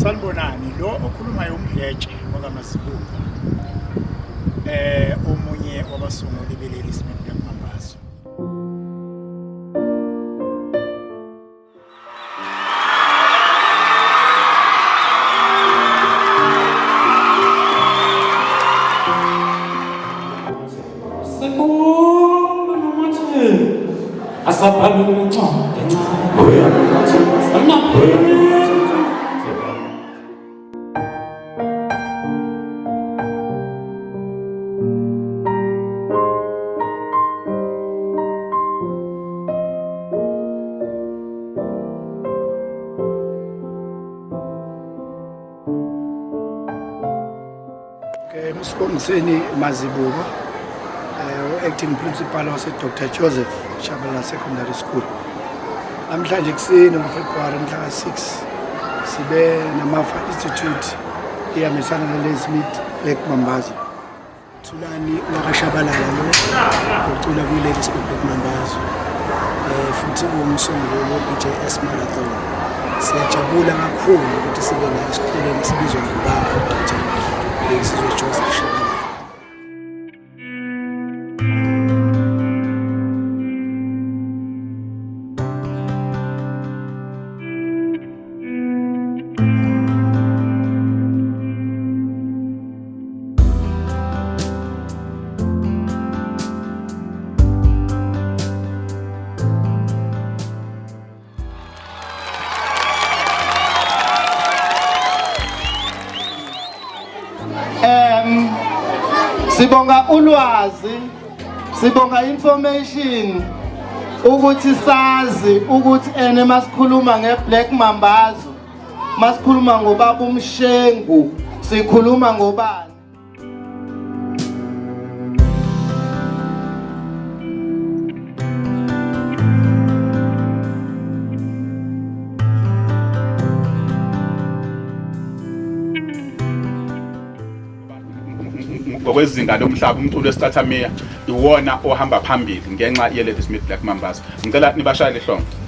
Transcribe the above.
Sanibonani lo okhulumayo umdletshe wakamazibuko omunye wabasunguli be-Ladysmith Lamambazo. Msibongiseni Mazibuko, acting principal was Dr Joseph Shabalala Secondary School. Namhlanje kuseni ngoFebruary mhla 6 sibe namafa institute iyamisana neLadysmith Lamambazo. Thulani wakashabalala lo ucula kwiLadysmith Lamambazo. Futhi umsunguli weBJS Marathon. Siyajabula kakhulu ukuthi sibe la esikoleni sibizwa ngubaba Dr Joseph Shabalala. Sibonga ulwazi, sibonga information ukuthi sazi ukuthi ene masikhuluma ngeBlack Mambazo, masikhuluma ngobaba uMshengu, sikhuluma ngobani. Ngokwezinga lomhlaba umculo isicathamiya iwona ohamba phambili ngenxa yeLadysmith Lamambazo. Ngicela nibashayele ihlombe.